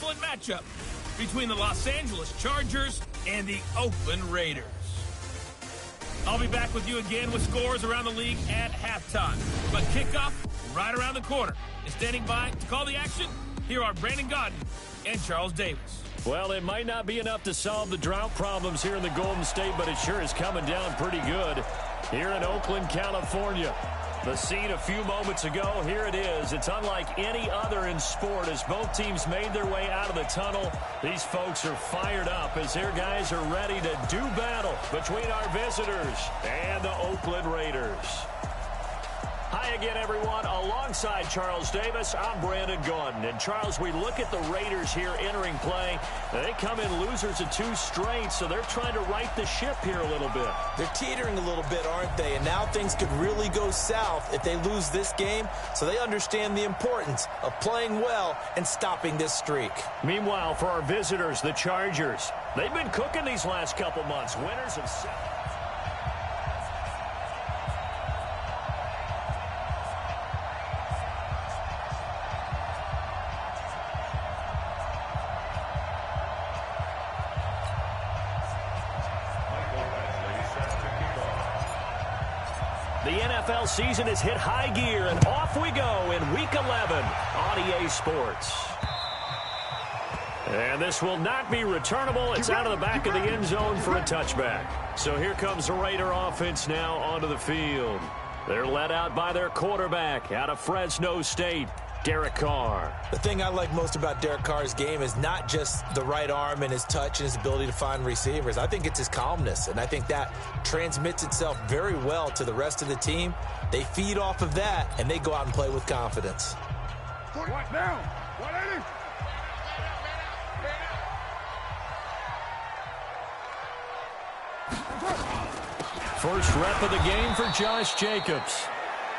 excellent matchup between the Los Angeles Chargers and the Oakland Raiders. I'll be back with you again with scores around the league at halftime. But kickoff right around the corner. And standing by to call the action, here are Brandon Gaudin and Charles Davis. Well, it might not be enough to solve the drought problems here in the Golden State, but it sure is coming down pretty good here in Oakland, California. The scene a few moments ago, here it is. It's unlike any other in sport as both teams made their way out of the tunnel. These folks are fired up as their guys are ready to do battle between our visitors and the Oakland Raiders. Hi again, everyone. Alongside Charles Davis, I'm Brandon Gaudin. And, Charles, we look at the Raiders here entering play. They come in losers of 2 straight, so they're trying to right the ship here a little bit. They're teetering a little bit, aren't they? And now things could really go south if they lose this game, so they understand the importance of playing well and stopping this streak. Meanwhile, for our visitors, the Chargers, they've been cooking these last couple months. Winners of 7. The NFL season has hit high gear, and off we go in Week 11 on EA Sports. And this will not be returnable. It's out of the back of the end zone for a touchback. So here comes the Raider offense now onto the field. They're led out by their quarterback out of Fresno State, Derek Carr. The thing I like most about Derek Carr's game is not just the right arm and his touch and his ability to find receivers. I think it's his calmness, and I think that transmits itself very well to the rest of the team. They feed off of that, and they go out and play with confidence. What now? 180. First rep of the game for Josh Jacobs.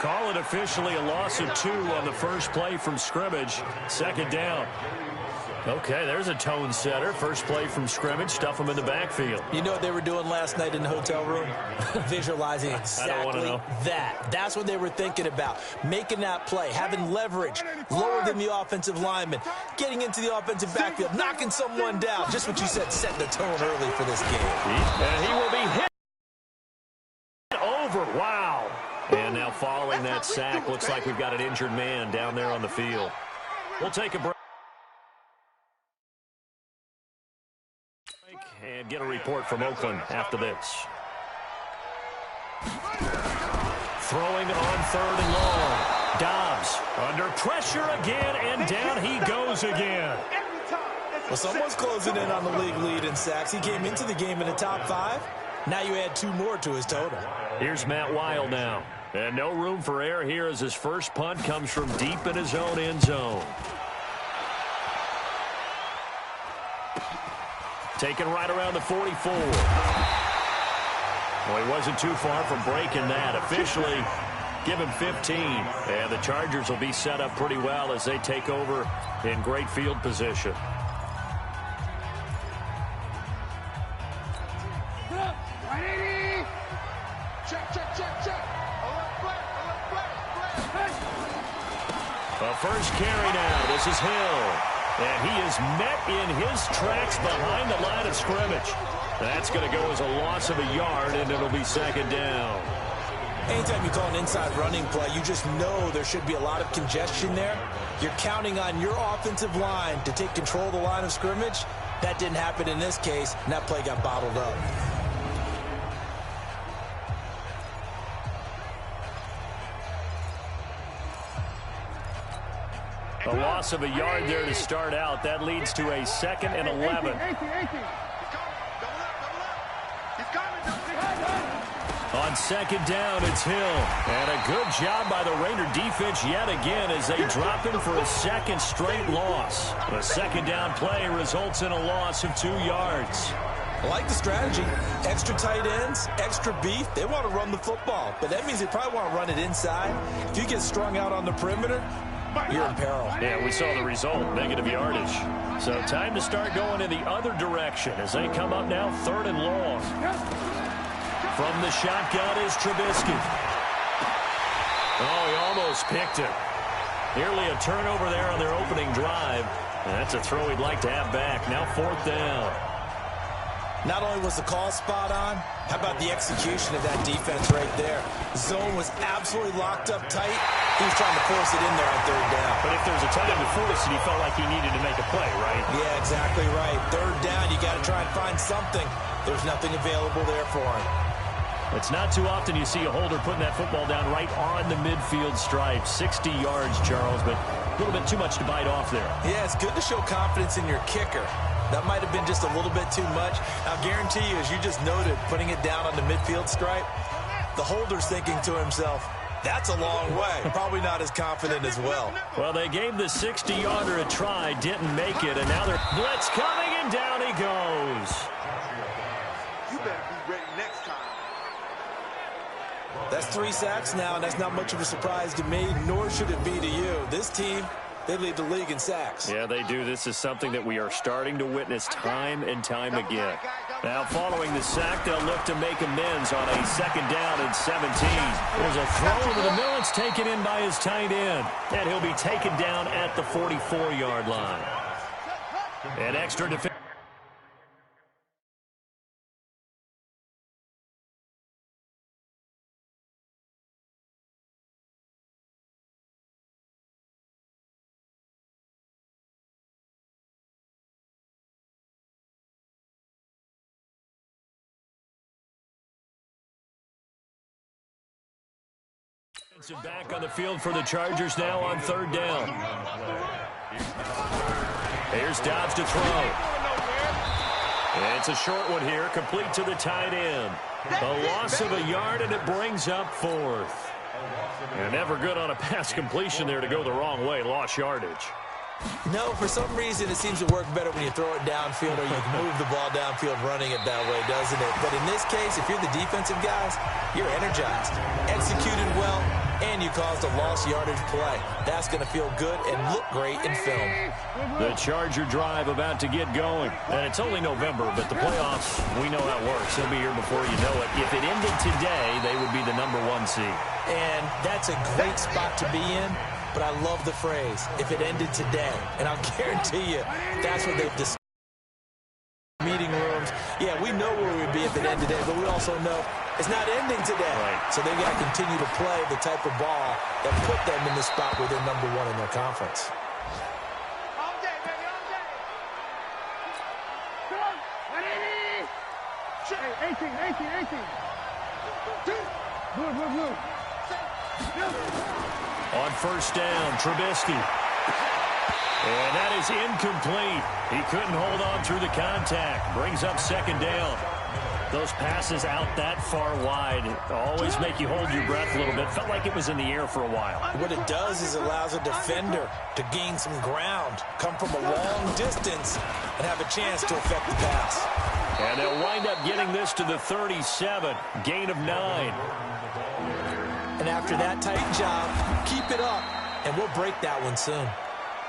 Call it officially a loss of 2 on the first play from scrimmage. Second down. Okay, there's a tone setter. First play from scrimmage, stuff them in the backfield. You know what they were doing last night in the hotel room? Visualizing exactly that. That's what they were thinking about. Making that play, having leverage, lower than the offensive lineman, getting into the offensive backfield, knocking someone down. Just what you said, set the tone early for this game. And he will be hit over. Wow. And now following that sack, looks like we've got an injured man down there on the field. We'll take a break and get a report from Oakland after this. Throwing on 3rd and long. Dobbs under pressure again, and down he goes again. Well, someone's closing in on the league lead in sacks. He came into the game in the top 5. Now you add 2 more to his total. Here's Matt Wild now. And no room for error here as his first punt comes from deep in his own end zone. Taken right around the 44. Well, he wasn't too far from breaking that. Officially, give him 15. And the Chargers will be set up pretty well as they take over in great field position. First carry now. This is Hill. And he is met in his tracks behind the line of scrimmage. That's going to go as a loss of a yard, and it'll be second down. Anytime you call an inside running play, you just know there should be a lot of congestion there. You're counting on your offensive line to take control of the line of scrimmage. That didn't happen in this case, and that play got bottled up. A loss of a yard there to start out. That leads to a 2nd and 11. On second down, it's Hill. And a good job by the Raider defense yet again as they drop him for a second straight loss. The second down play results in a loss of 2 yards. I like the strategy. Extra tight ends, extra beef. They want to run the football, but that means they probably want to run it inside. If you get strung out on the perimeter, you're in peril. Yeah, we saw the result, negative yardage. So time to start going in the other direction as they come up now 3rd and long. From the shotgun is Trubisky. Oh, he almost picked it. Nearly a turnover there on their opening drive. And that's a throw he'd like to have back. Now 4th down. Not only was the call spot on, how about the execution of that defense right there? The zone was absolutely locked up tight. He was trying to force it in there on 3rd down. But if there's a time to force it, he felt like he needed to make a play, right? Yeah, exactly right. 3rd down, you got to try and find something. There's nothing available there for him. It's not too often you see a holder putting that football down right on the midfield stripe. 60 yards, Charles, but a little bit too much to bite off there. Yeah, it's good to show confidence in your kicker. That might have been just a little bit too much. I'll guarantee you, as you just noted, putting it down on the midfield stripe, the holder's thinking to himself, that's a long way. Probably not as confident as well. Well, they gave the 60-yarder a try, didn't make it, and now they're blitz coming, and down he goes. You better be ready next time. That's 3 sacks now, and that's not much of a surprise to me, nor should it be to you. This team, they lead the league in sacks. Yeah, they do. This is something that we are starting to witness time and time again. Now, following the sack, they'll look to make amends on a 2nd down and 17. There's a throw over the middle. It's taken in by his tight end. And he'll be taken down at the 44-yard line. An extra defense. Back on the field for the Chargers now on 3rd down. Here's Dobbs to throw. It's a short one here, complete to the tight end. A loss of a yard, and it brings up 4th. And never good on a pass completion there to go the wrong way. Lost yardage. No, for some reason, it seems to work better when you throw it downfield or you move the ball downfield running it that way, doesn't it? But in this case, if you're the defensive guys, you're energized, executed well, and you caused a lost yardage play. That's going to feel good and look great in film. The Charger drive about to get going. And it's only November, but the playoffs, we know how it works. They'll be here before you know it. If it ended today, they would be the #1 seed. And that's a great spot to be in. But I love the phrase, if it ended today. And I'll guarantee you, that's what they've discussed in meeting rooms. Yeah, we know where we'd be if it ended today, but we also know it's not ending today. Right. So they've got to continue to play the type of ball that put them in the spot where they're #1 in their conference. All day, baby, all day. Come on, 180. 18. Blue. On 1st down, Trubisky. And that is incomplete. He couldn't hold on through the contact. Brings up 2nd down. Those passes out that far wide always make you hold your breath a little bit. Felt like it was in the air for a while. What it does is it allows a defender to gain some ground, come from a long distance, and have a chance to affect the pass. And they'll wind up getting this to the 37. Gain of 9. And after that tight job, keep it up, and we'll break that one soon.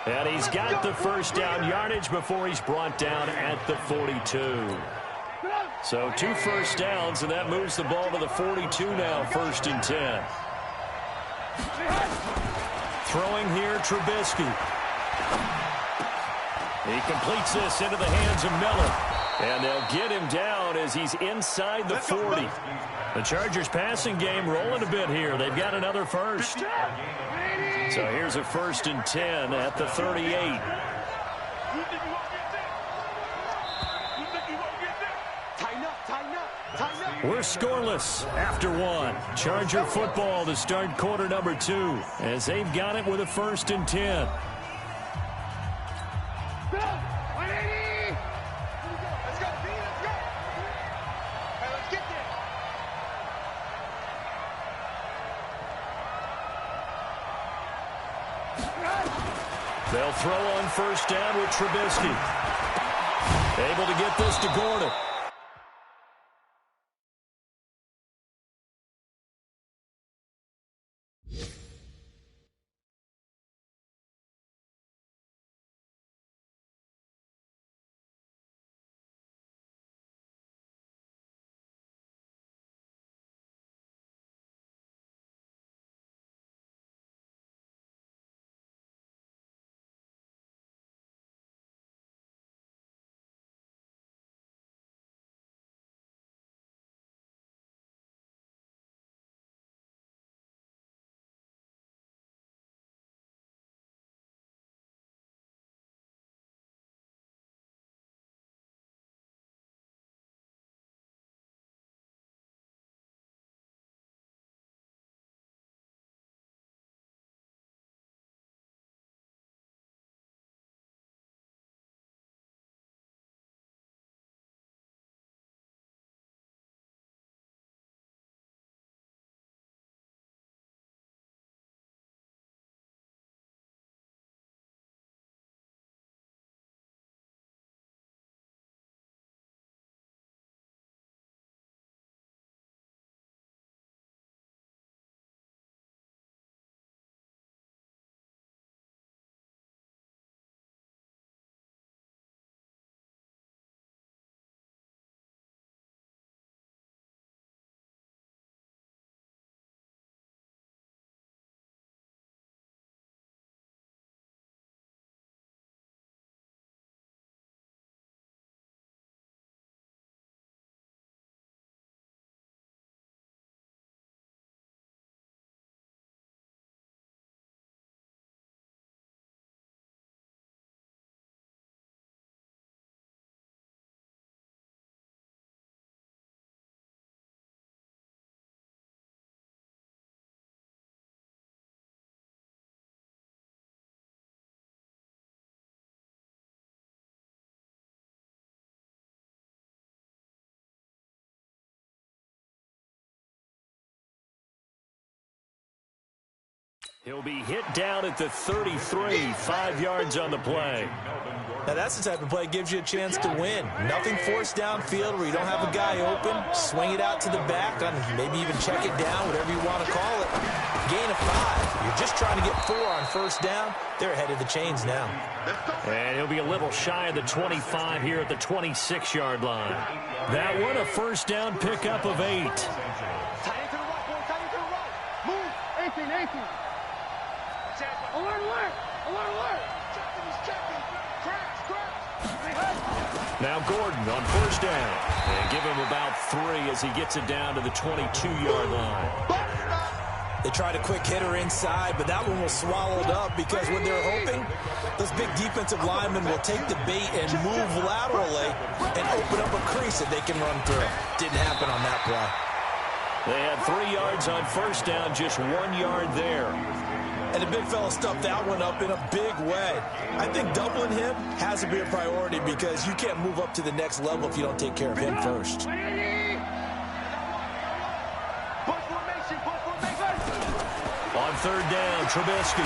And he's got the 1st down yardage before he's brought down at the 42. So 2 first downs, and that moves the ball to the 42 now, 1st and 10. Throwing here, Trubisky. He completes this into the hands of Miller. And they'll get him down as he's inside the 40. The Chargers passing game rolling a bit here. They've got another 1st. So here's a 1st and 10 at the 38. We're scoreless after 1. Charger football to start quarter #2 as they've got it with a 1st and 10. They'll throw on 1st down with Trubisky. Able to get this to Gordon. He'll be hit down at the 33, 5 yards on the play. Now, that's the type of play that gives you a chance to win. Nothing forced downfield where you don't have a guy open. Swing it out to the back, and maybe even check it down, whatever you want to call it. Gain of 5. You're just trying to get 4 on first down. They're ahead of the chains now. And he'll be a little shy of the 25 here at the 26-yard line. That one, a first down pickup of 8. Tight into the right, boy. Tight into the right. Move. 18, 18. Alert, alert. Alert, alert. Checking, he's checking. Crash, crash. Now Gordon on first down. And give him about 3 as he gets it down to the 22-yard line. They tried a quick hitter inside, but that one was swallowed up because what they're hoping, those big defensive linemen will take the bait and move laterally and open up a crease that they can run through. Didn't happen on that play. They had 3 yards on first down, just 1 yard there. And the big fella stuffed that one up in a big way. I think doubling him has to be a priority because you can't move up to the next level if you don't take care of him first. On third down, Trubisky.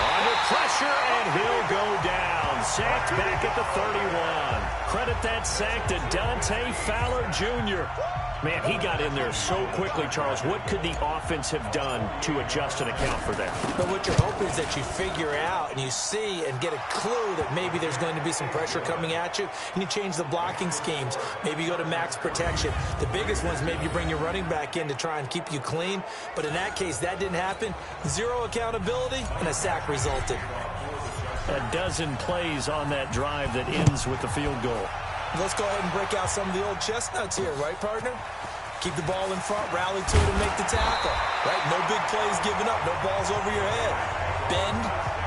Under pressure, and he'll go down. Sacked back at the 31. Credit that sack to Dante Fowler Jr. Man, he got in there so quickly, Charles. What could the offense have done to adjust and account for that? But what you're hoping is that you figure out and you see and get a clue that maybe there's going to be some pressure coming at you, and you change the blocking schemes. Maybe you go to max protection. The biggest ones, maybe you bring your running back in to try and keep you clean. But in that case, that didn't happen. 0 accountability, and a sack resulted. A dozen plays on that drive that ends with the field goal. Let's go ahead and break out some of the old chestnuts here, right, partner? Keep the ball in front, rally to it, and make the tackle. Right? No big plays given up, no balls over your head. Bend,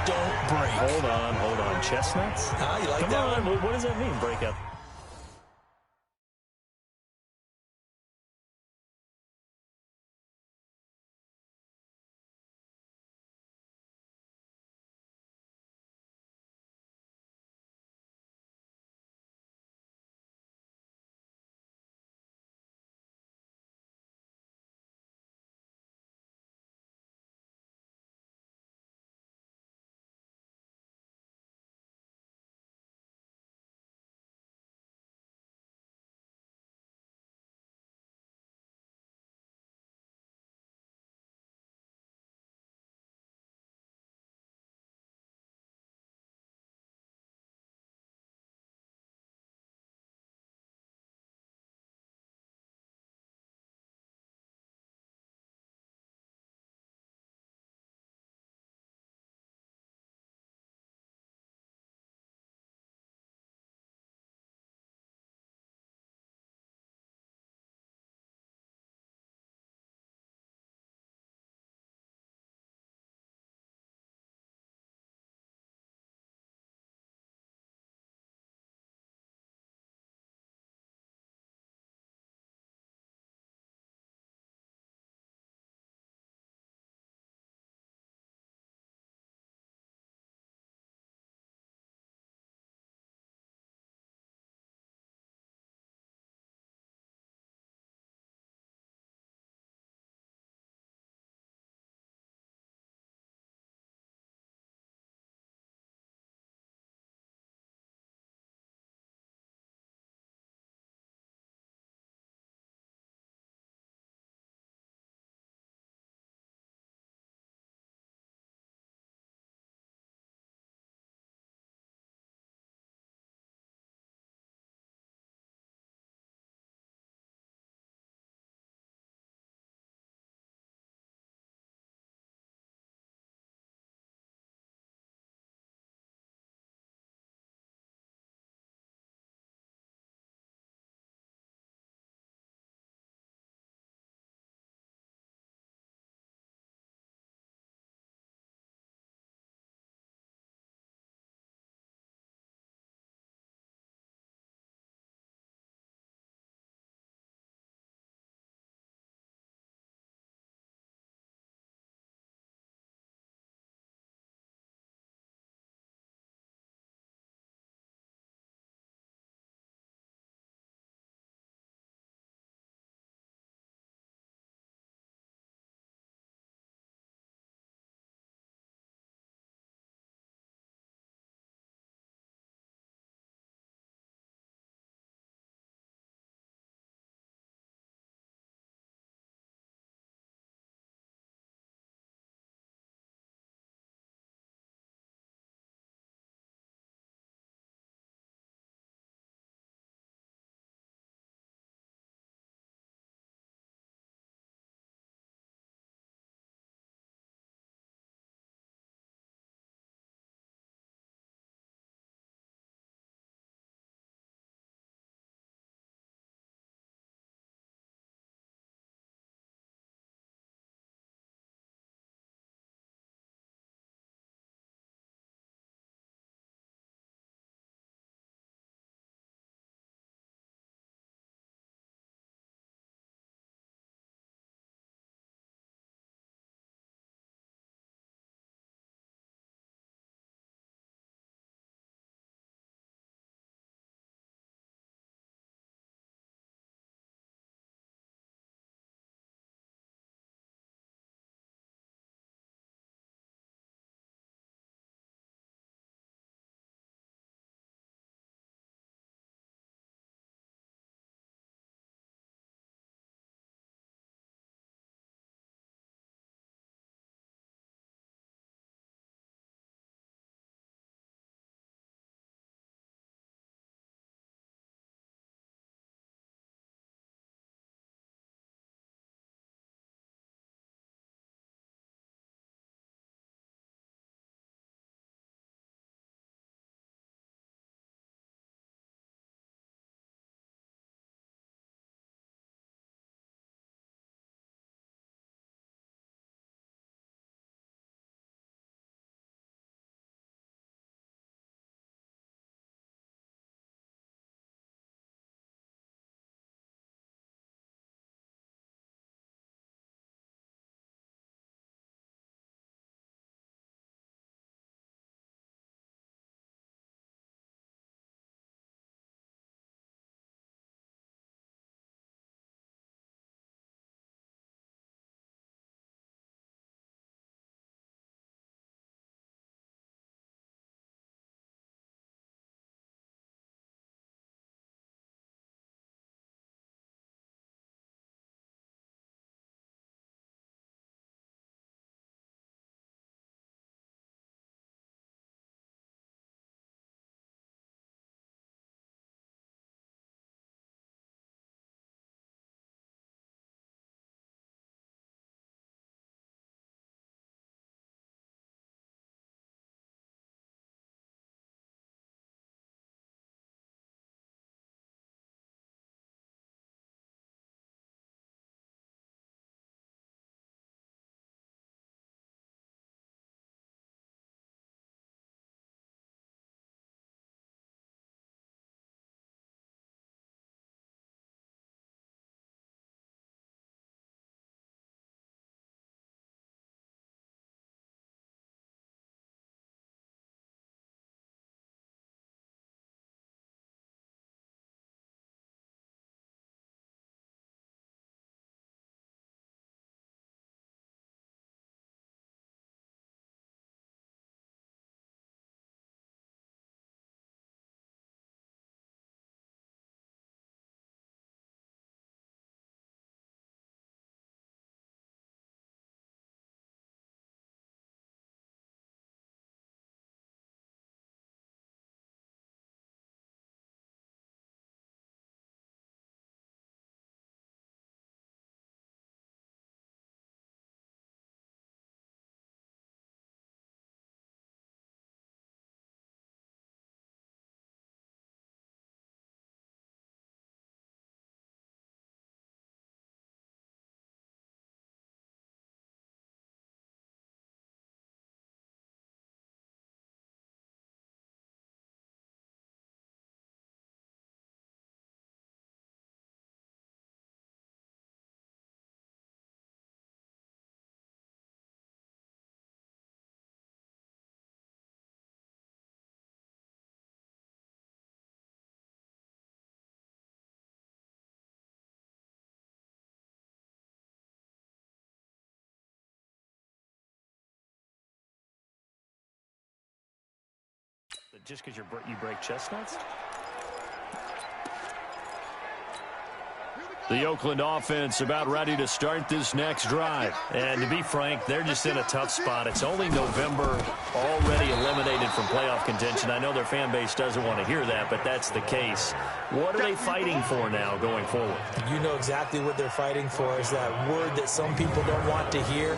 don't break. Hold on. Chestnuts? You like Come that on. one? What does that mean, break up? just because you break chestnuts? The Oakland offense about ready to start this next drive. And to be frank, they're just in a tough spot. It's only November, already eliminated from playoff contention. I know their fan base doesn't want to hear that, but that's the case. What are they fighting for now going forward? You know exactly what they're fighting for is that word that some people don't want to hear,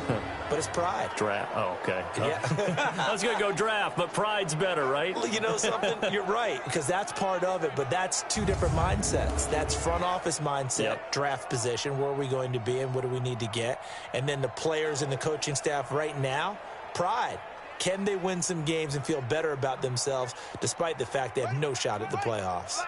but it's pride. Draft. Oh, okay. Yeah. I was going to go draft, but pride's better, right? You know something? You're right, because that's part of it, but that's two different mindsets. That's front office mindset, draft position, where are we going to be and what do we need to get? And then the players and the coaching staff right now, pride. Can they win some games and feel better about themselves despite the fact they have no shot at the playoffs?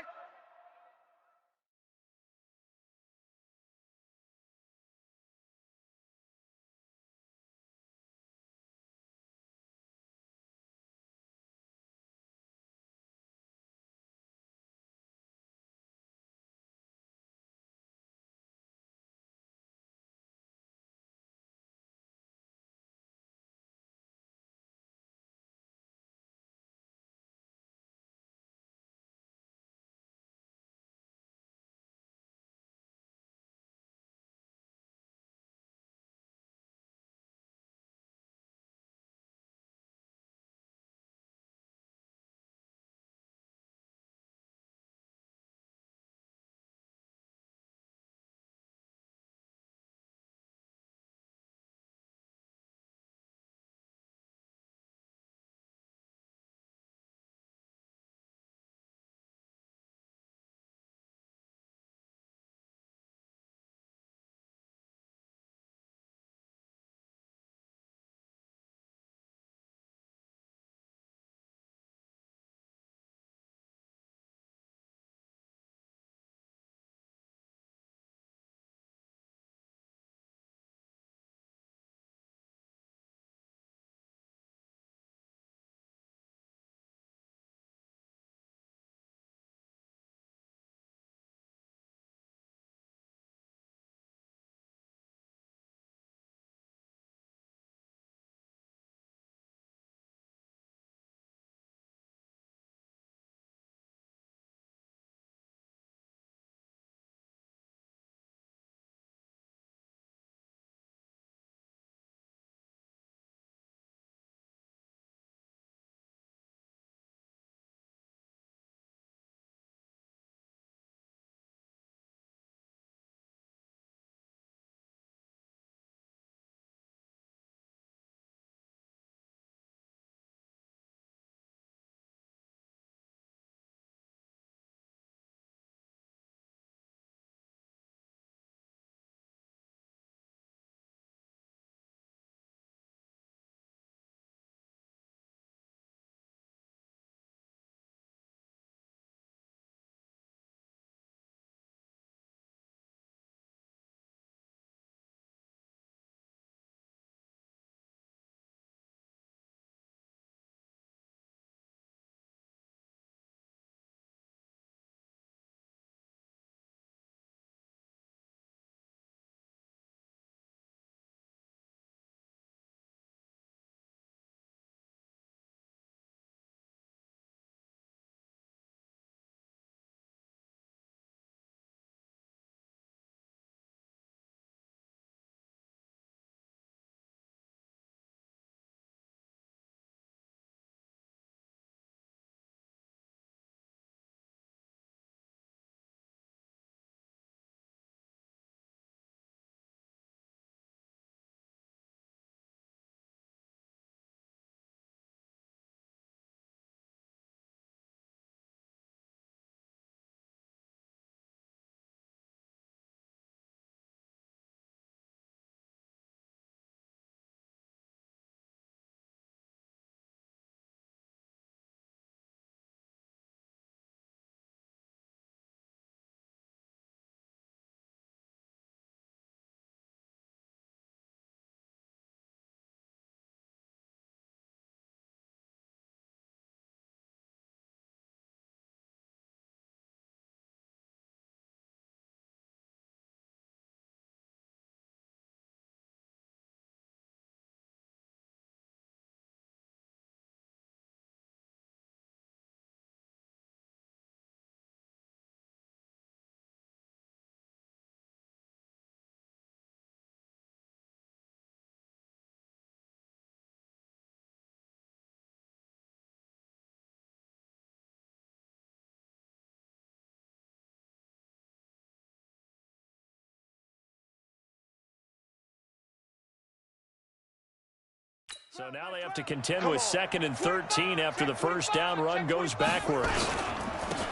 So now they have to contend with 2nd and 13 after the first down run goes backwards.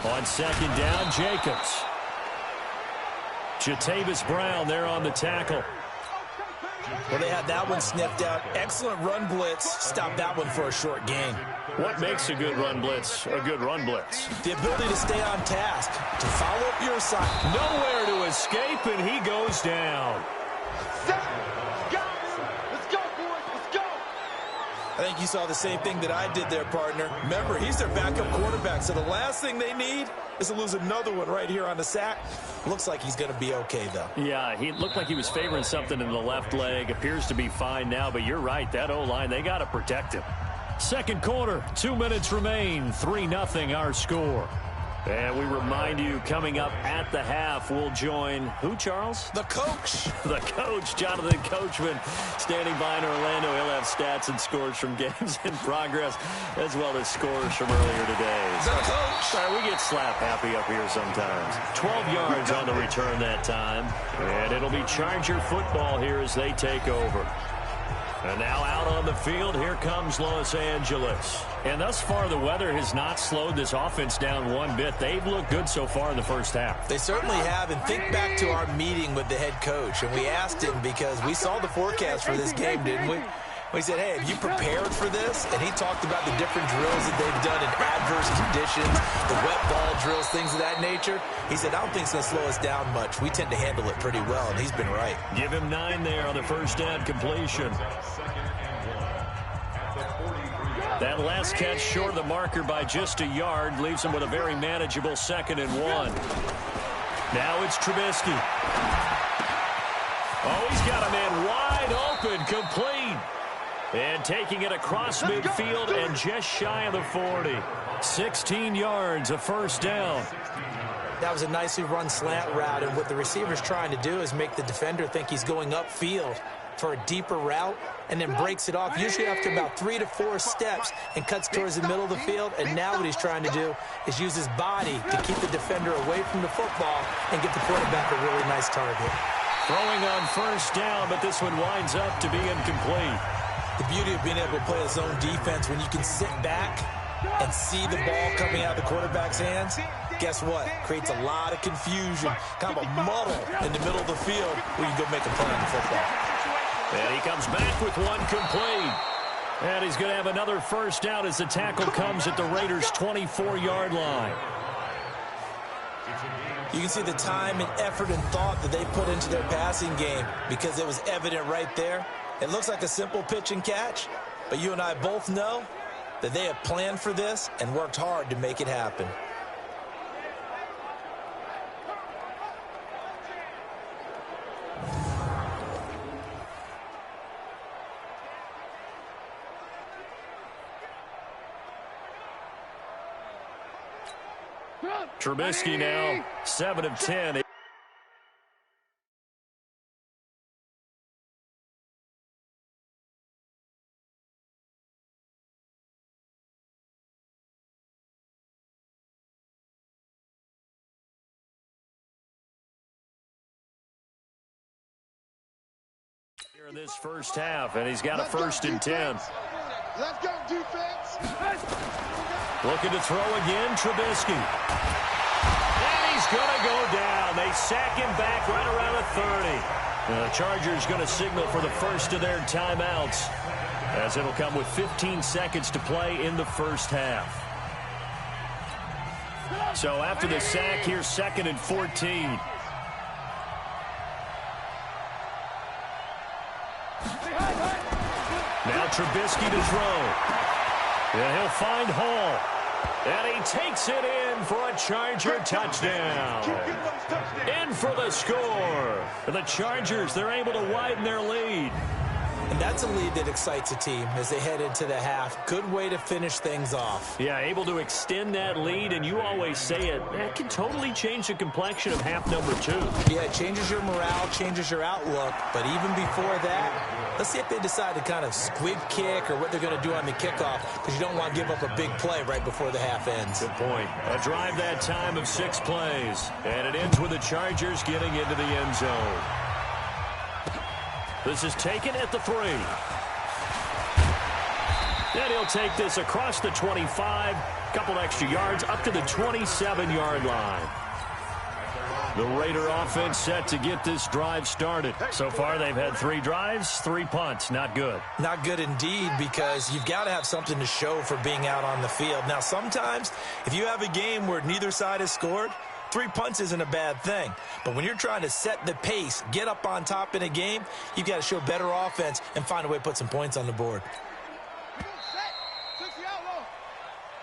On 2nd down, Jacobs. Jatavis Brown there on the tackle. Well, they had that one sniffed out. Excellent run blitz. Stopped that one for a short gain. What makes a good run blitz a good run blitz? The ability to stay on task, to follow up your assignment. Nowhere to escape, and he goes down. I think you saw the same thing that I did there, partner. Remember, he's their backup quarterback, so the last thing they need is to lose another one right here on the sack. Looks like he's going to be okay, though. Yeah, he looked like he was favoring something in the left leg. Appears to be fine now, but you're right. That O-line, they got to protect him. Second quarter, 2 minutes remain. 3-0 our score. And we remind you, coming up at the half, we'll join who, Charles? The coach. The coach, Jonathan Coachman, standing by in Orlando. He'll have stats and scores from games in progress, as well as scores from earlier today. The coach. Sorry, we get slap happy up here sometimes. 12 yards on the return that time. And it'll be Charger football here as they take over. And now out on the field, here comes Los Angeles. And thus far, the weather has not slowed this offense down one bit. They've looked good so far in the first half. They certainly have. And think back to our meeting with the head coach. And we asked him because we saw the forecast for this game, didn't we? We said, hey, have you prepared for this? And he talked about the different drills that they've done in adverse conditions, the wet ball drills, things of that nature. He said, I don't think it's going to slow us down much. We tend to handle it pretty well, and he's been right. Give him 9 there on the first down completion. That last catch short of the marker by just a yard leaves him with a very manageable 2nd and 1. Now it's Trubisky. Oh, he's got a man wide open, complete. And taking it across midfield and just shy of the 40. 16 yards, a first down. That was a nicely run slant route, and what the receiver's trying to do is make the defender think he's going upfield for a deeper route and then breaks it off, usually after about 3 to 4 steps, and cuts towards the middle of the field. And now what he's trying to do is use his body to keep the defender away from the football and get the quarterback a really nice target. Throwing on first down, but this one winds up to be incomplete. The beauty of being able to play his own defense, when you can sit back and see the ball coming out of the quarterback's hands, guess what? Creates a lot of confusion, kind of a muddle in the middle of the field where you go make a play on the football. And he comes back with one complete. And he's going to have another first down as the tackle comes at the Raiders' 24-yard line. You can see the time and effort and thought that they put into their passing game because it was evident right there. It looks like a simple pitch and catch, but you and I both know that they have planned for this and worked hard to make it happen. Trubisky now, 7 of 10. Here in this first half, and he's got a 1st and 10. Let's go, defense. Looking to throw again, Trubisky. And he's going to go down. They sack him back right around the 30. The Chargers going to signal for the first of their timeouts, as it'll come with 15 seconds to play in the first half. So after the sack, here's 2nd and 14. Now Trubisky to throw. And he'll find Hall. And he takes it in for a Charger touchdown. In for the score. And the Chargers, they're able to widen their lead. And that's a lead that excites a team as they head into the half. Good way to finish things off. Yeah, able to extend that lead, and you always say it, that can totally change the complexion of half number 2. Yeah, it changes your morale, changes your outlook. But even before that, let's see if they decide to kind of squib kick or what they're going to do on the kickoff, because you don't want to give up a big play right before the half ends. Good point. A drive that time of 6 plays. And it ends with the Chargers getting into the end zone. This is taken at the 3. And he'll take this across the 25, a couple extra yards, up to the 27-yard line. The Raider offense set to get this drive started. So far, they've had 3 drives, 3 punts. Not good. Not good indeed, because you've got to have something to show for being out on the field. Now, sometimes, if you have a game where neither side has scored, 3 punts isn't a bad thing. But when you're trying to set the pace, get up on top in a game, you've got to show better offense and find a way to put some points on the board.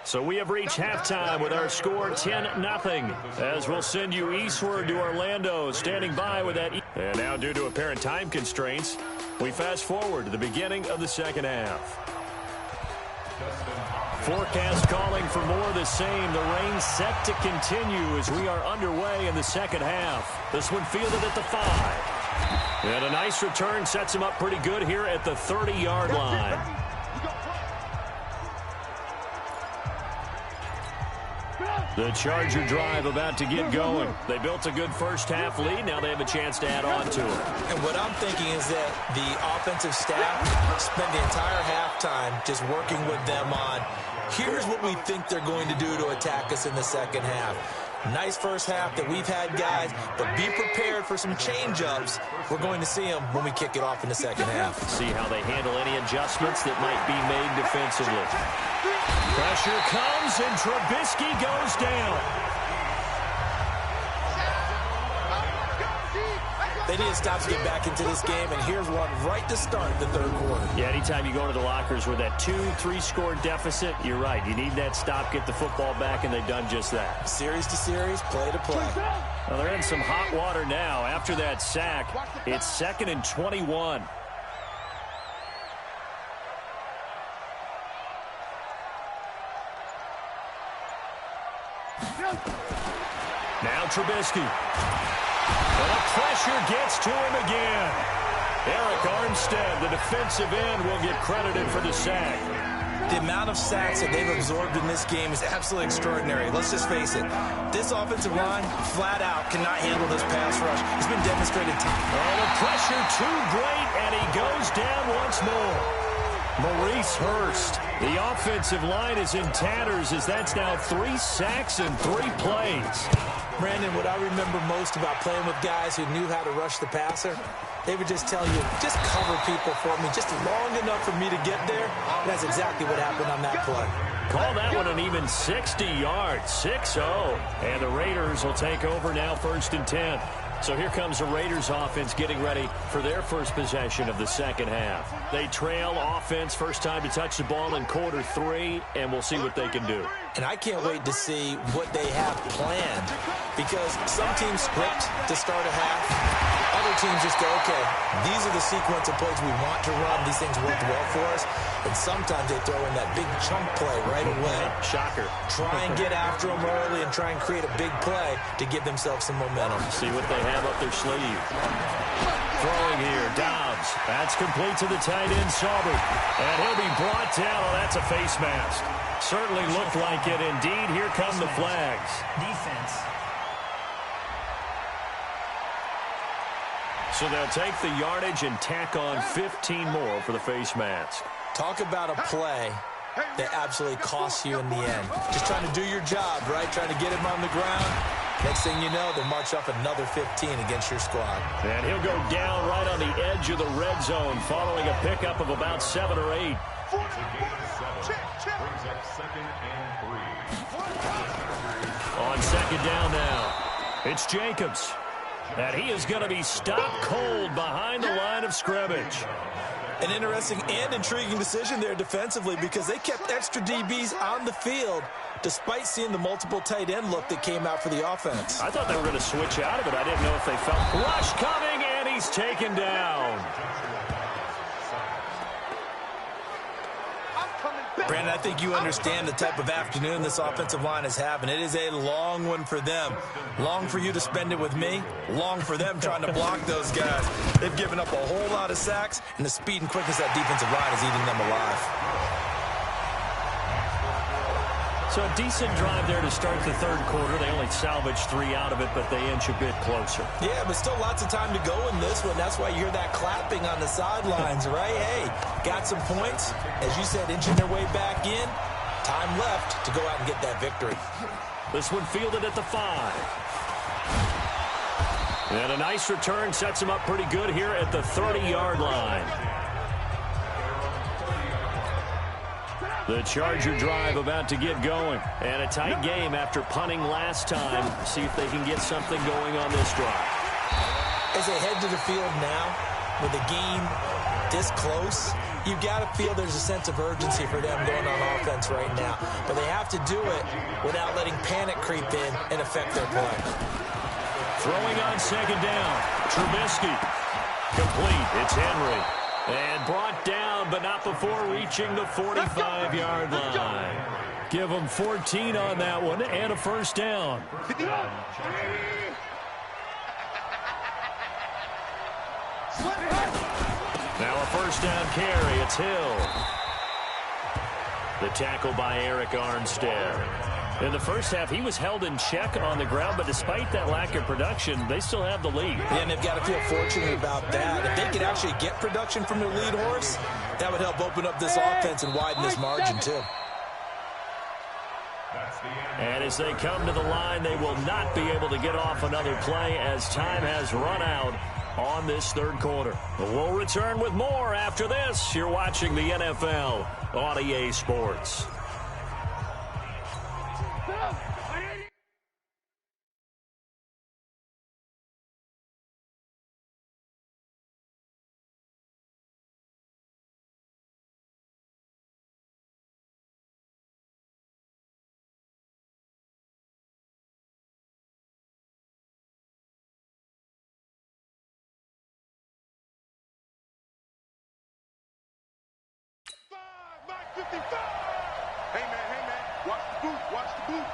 So we have reached halftime with our score 10-0. As we'll send you eastward to Orlando, standing by with that. And now, due to apparent time constraints, we fast forward to the beginning of the second half. Forecast calling for more of the same. The rain set to continue as we are underway in the second half. This one fielded at the 5. And a nice return sets him up pretty good here at the 30-yard line. The Charger drive about to get going. They built a good first-half lead. Now they have a chance to add on to it. And what I'm thinking is that the offensive staff spent the entire halftime just working with them on, here's what we think they're going to do to attack us in the second half. Nice first half that we've had, guys, but be prepared for some change-ups. We're going to see them when we kick it off in the second half. See how they handle any adjustments that might be made defensively. Pressure comes, and Trubisky goes down. They need to stop to get back into this game, and here's one right to start the third quarter. Yeah, anytime you go into the lockers with that 2-3 score deficit, you're right. You need that stop, get the football back, and they've done just that. Series to series, play to play. Well, they're in some hot water now. After that sack, it's 2nd and 21. Now Trubisky. And the pressure gets to him again. Eric Armstead, the defensive end, will get credited for the sack. The amount of sacks that they've absorbed in this game is absolutely extraordinary. Let's just face it. This offensive line, flat out, cannot handle this pass rush. It's been demonstrated time. Oh, the pressure too great, and he goes down once more. Maurice Hurst. The offensive line is in tatters as that's now 3 sacks and 3 plays. Brandon, what I remember most about playing with guys who knew how to rush the passer, they would just tell you, just cover people for me, just long enough for me to get there. And that's exactly what happened on that play. Call that one an even 60 yards, 6-0. And the Raiders will take over now, 1st and 10. So here comes the Raiders offense getting ready for their first possession of the second half. They trail offense, first time to touch the ball in quarter 3, and we'll see what they can do. And I can't wait to see what they have planned, because some teams script to start a half. Other teams just go, okay, these are the sequence of plays we want to run. These things worked well for us. And sometimes they throw in that big chunk play right away. Shocker. Try and get after them early and try and create a big play to give themselves some momentum. See what they have up their sleeve. Throwing here, Dobbs. That's complete to the tight end, Sauber. And he'll be brought down. Oh, that's a face mask. Certainly looked like it. Indeed, here come the flags. Defense. So they'll take the yardage and tack on 15 more for the face mask. Talk about a play that absolutely costs you in the end. Just trying to do your job, right? Trying to get him on the ground. Next thing you know, they'll march up another 15 against your squad. And he'll go down right on the edge of the red zone following a pickup of about 7 or 8. On 2nd down now, it's Jacobs. And he is going to be stopped cold behind the line of scrimmage. An interesting and intriguing decision there defensively, because they kept extra DBs on the field despite seeing the multiple tight end look that came out for the offense. I thought they were going to switch out of it. I didn't know if they felt rush coming, and he's taken down. Brandon, I think you understand the type of afternoon this offensive line is having. It is a long one for them. Long for you to spend it with me. Long for them trying to block those guys. They've given up a whole lot of sacks, and the speed and quickness of that defensive line is eating them alive. So a decent drive there to start the third quarter. They only salvaged 3 out of it, but they inch a bit closer. Yeah, but still lots of time to go in this one. That's why you hear that clapping on the sidelines, right? Hey, got some points. As you said, inching their way back in. Time left to go out and get that victory. This one fielded at the 5. And a nice return sets him up pretty good here at the 30-yard line. The Charger drive about to get going. And a tight game after punting last time. See if they can get something going on this drive. As they head to the field now, with the game this close, you've got to feel there's a sense of urgency for them going on offense right now. But they have to do it without letting panic creep in and affect their play. Throwing on second down. Trubisky. Complete. It's Henry. And brought down, but not before reaching the 45-yard line. Give them 14 on that one and a first down. Now a first down carry. It's Hill. The tackle by Eric Armstead. In the first half, he was held in check on the ground, but despite that lack of production, they still have the lead. Yeah, and they've got to feel fortunate about that. If they could actually get production from their lead horse, that would help open up this offense and widen this margin, too. And as they come to the line, they will not be able to get off another play as time has run out on this third quarter. We'll return with more after this. You're watching the NFL on EA Sports. Hey, man, watch the boot.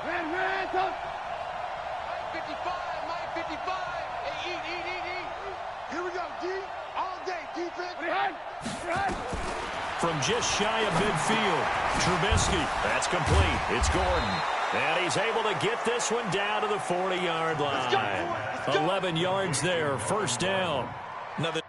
Man, talk. Mike 55. Hey, eat. Here we go, D. All day, defense. Right. From just shy of midfield, Trubisky. That's complete. It's Gordon. And he's able to get this one down to the 40-yard line. Let's go. 11 yards there, first down. Another.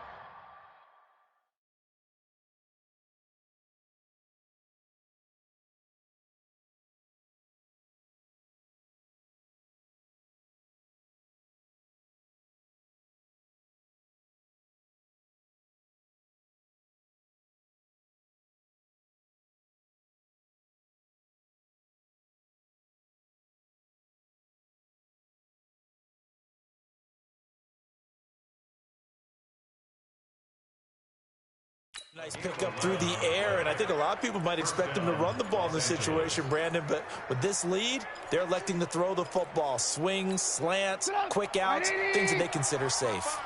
Nice pickup through the air, and I think a lot of people might expect them to run the ball in this situation, Brandon, but with this lead, they're electing to throw the football. Swings, slants, quick outs, things that they consider safe.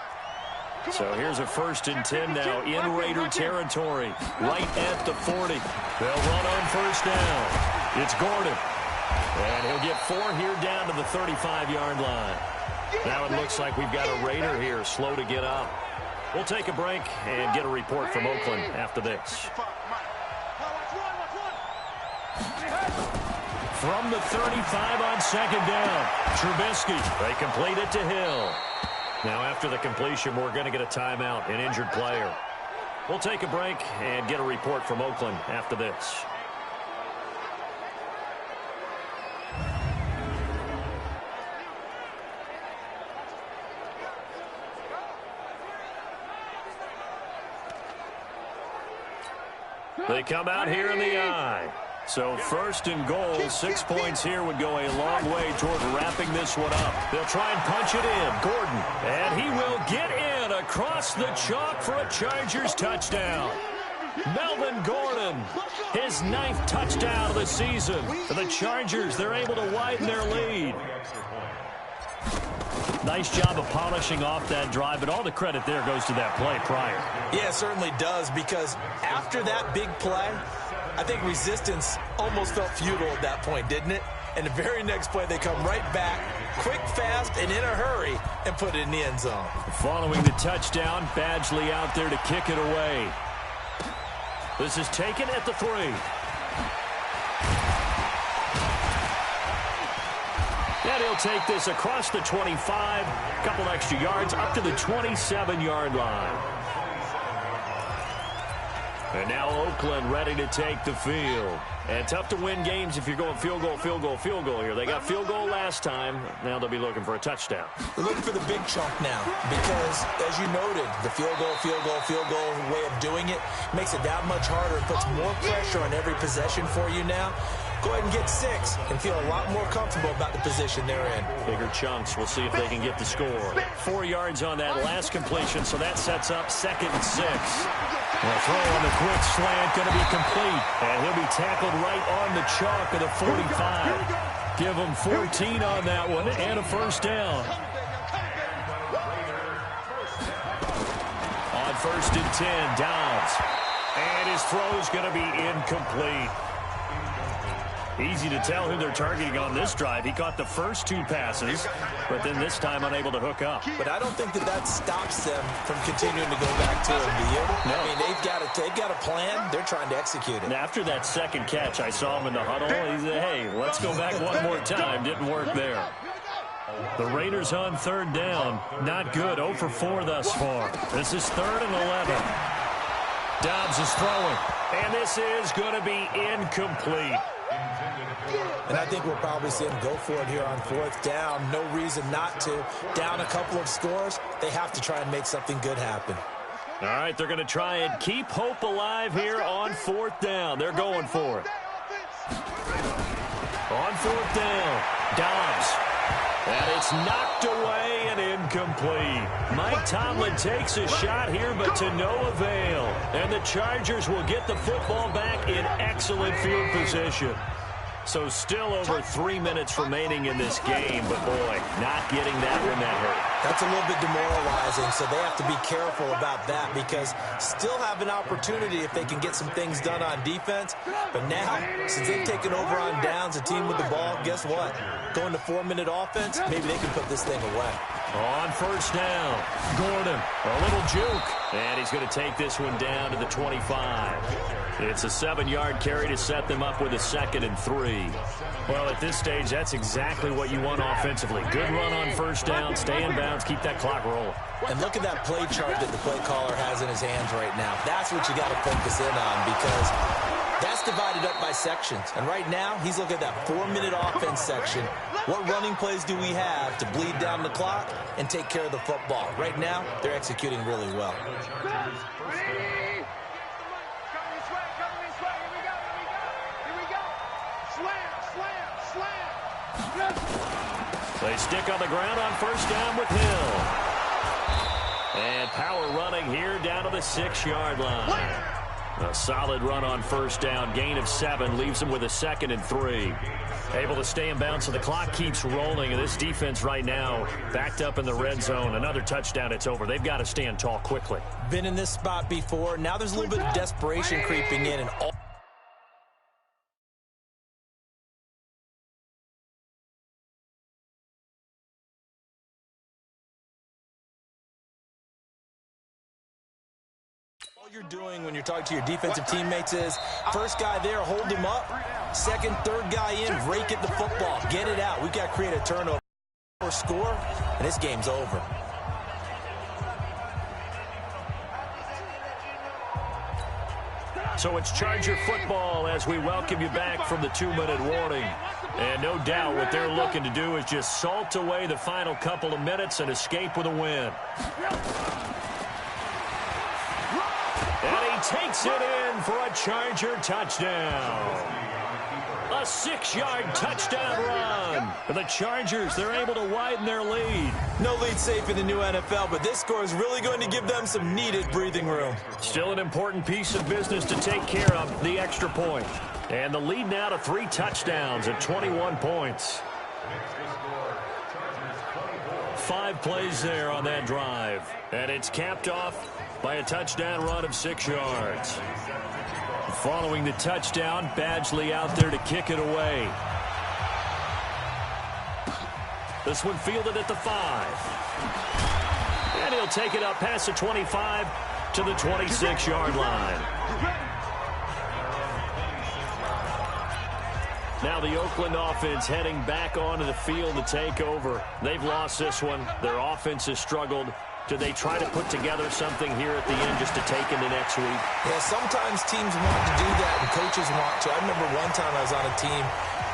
So here's a 1st and 10 now in Raider territory, right at the 40. They'll run on first down. It's Gordon. And he'll get 4 here down to the 35-yard line. Now it looks like we've got a Raider here, slow to get up. We'll take a break and get a report from Oakland after this. From the 35 on second down, Trubisky. They complete it to Hill. Now after the completion, we're going to get a timeout, an injured player. We'll take a break and get a report from Oakland after this. They come out here in the eye. So 1st and goal, 6 points here would go a long way toward wrapping this one up. They'll try and punch it in. Gordon, and he will get in across the chalk for a Chargers touchdown. Melvin Gordon, his 9th touchdown of the season. For the Chargers, they're able to widen their lead. Nice job of polishing off that drive, but all the credit there goes to that play prior. Yeah, it certainly does, because after that big play, I think resistance almost felt futile at that point, didn't it? And the very next play, they come right back, quick, fast, and in a hurry, and put it in the end zone. Following the touchdown, Badgley out there to kick it away. This is taken at the 3. And he'll take this across the 25, a couple extra yards, up to the 27-yard line. And now Oakland ready to take the field. And tough to win games if you're going field goal, field goal, field goal here. They got field goal last time. Now they'll be looking for a touchdown. They're looking for the big chunk now because, as you noted, the field goal way of doing it makes it that much harder. It puts more pressure on every possession for you now. Go ahead and get 6 and feel a lot more comfortable about the position they're in. Bigger chunks. We'll see if they can get the score. 4 yards on that last completion, so that sets up 2nd and 6. The throw on the quick slant going to be complete. And he'll be tackled right on the chalk of the 45. Give him 14 on that one and a first down. On 1st and 10, Downs. And his throw's going to be incomplete. Easy to tell who they're targeting on this drive. He caught the first 2 passes, but then this time unable to hook up. But I don't think that stops them from continuing to go back to him, do you? No. I mean, they've got a plan. They're trying to execute it. And after that second catch, I saw him in the huddle. He said, hey, let's go back one more time. Didn't work there. The Raiders on 3rd down. Not good. 0 for 4 thus far. This is 3rd and 11. Dobbs is throwing. And this is going to be incomplete. And I think we'll probably see them go for it here on 4th down. No reason not to. Down a couple of scores, they have to try and make something good happen. All right, they're going to try and keep hope alive here on 4th down. They're going for it. On 4th down, Dobbs. And it's knocked away and incomplete. Mike Tomlin takes a shot here, but to no avail. And the Chargers will get the football back in excellent field position. So still over 3 minutes remaining in this game, but boy, not getting that one that hurt. That's a little bit demoralizing, so they have to be careful about that because still have an opportunity if they can get some things done on defense. But now, since they've taken over on downs, a team with the ball, guess what? Going to 4-minute offense, maybe they can put this thing away. On 1st down, Gordon, a little juke. And he's going to take this one down to the 25. It's a 7-yard carry to set them up with a 2nd and 3. Well, at this stage, that's exactly what you want offensively. Good run on 1st down, stay in bounds, keep that clock rolling. And look at that play chart that the play caller has in his hands right now. That's what you got to focus in on because that's divided up by sections. And right now, he's looking at that 4-minute offense section. What running plays do we have to bleed down the clock and take care of the football? Right now, they're executing really well. They stick on the ground on 1st down with Hill. And power running here down to the 6-yard line. A solid run on 1st down. Gain of 7 leaves them with a 2nd and 3. Able to stay in bounds, so the clock keeps rolling. And this defense right now backed up in the red zone. Another touchdown, it's over. They've got to stand tall quickly. Been in this spot before. Now there's a little bit of desperation creeping in. And you're doing when you're talking to your defensive teammates is first guy there, hold him up. Second, third guy in, rake at the football. Get it out. We've got to create a turnover or score, and this game's over. So it's Charger football as we welcome you back from the 2-minute warning. And no doubt what they're looking to do is just salt away the final couple of minutes and escape with a win. And he takes it in for a Charger touchdown. A 6-yard touchdown run. For the Chargers, they're able to widen their lead. No lead safe in the new NFL, but this score is really going to give them some needed breathing room. Still an important piece of business to take care of, the extra point. And the lead now to 3 touchdowns at 21 points. 5 plays there on that drive. And it's capped off by a touchdown run of 6 yards. Following the touchdown, Badgley out there to kick it away. This one fielded at the 5. And he'll take it up past the 25 to the 26-yard line. Now the Oakland offense heading back onto the field to take over. They've lost this one. Their offense has struggled. Do they try to put together something here at the end just to take into next week? Yeah, sometimes teams want to do that and coaches want to. I remember one time I was on a team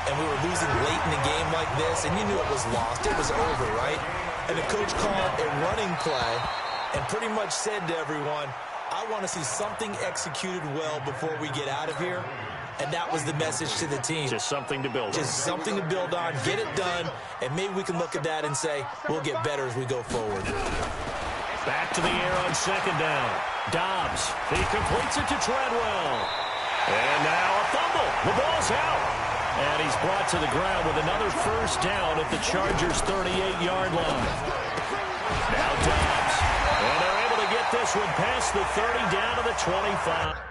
and we were losing late in the game like this, and you knew it was lost. It was over, right? And the coach called a running play and pretty much said to everyone, I want to see something executed well before we get out of here. And that was the message to the team. Just something to build on. Just something to build on, get it done, and maybe we can look at that and say, we'll get better as we go forward. Back to the air on second down. Dobbs, he completes it to Treadwell. And now a fumble. The ball's out. And he's brought to the ground with another first down at the Chargers' 38-yard line. Now Dobbs. And they're able to get this one past the 30 down to the 25.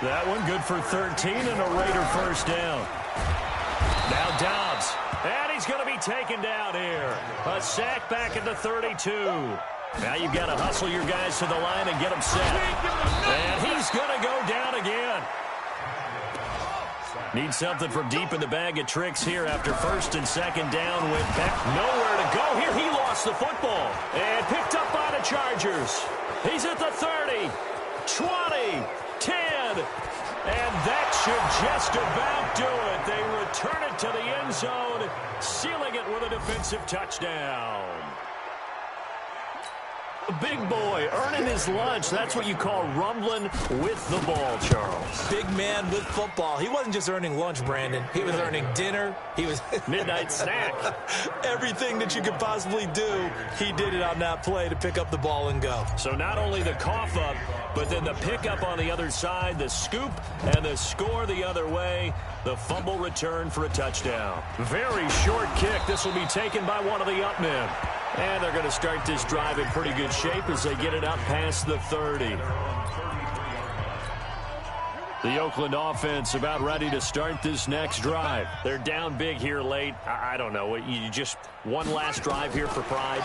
That one good for 13 and a Raider first down. Now Dobbs. And he's going to be taken down here. A sack back at the 32. Now you've got to hustle your guys to the line and get them set. And he's going to go down again. Need something from deep in the bag of tricks here after first and second down. Went back. Nowhere to go here. He lost the football. And picked up by the Chargers. He's at the 30, 20, 10. And that should just about do it. They return it to the end zone, sealing it with a defensive touchdown. Big boy earning his lunch. That's what you call rumbling with the ball, Charles. Big man with football. He wasn't just earning lunch, Brandon. He was earning dinner. He was midnight snack. Everything that you could possibly do, he did it on that play to pick up the ball and go. So not only the cough up, but then the pickup on the other side, the scoop, and the score the other way. The fumble return for a touchdown. Very short kick. This will be taken by one of the up men. And they're going to start this drive in pretty good shape as they get it up past the 30. The Oakland offense about ready to start this next drive. They're down big here late. I don't know. You just one last drive here for pride?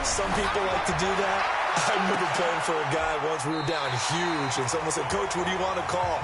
Some people like to do that. I remember playing for a guy once. We were down huge, and someone said, Coach, what do you want to call?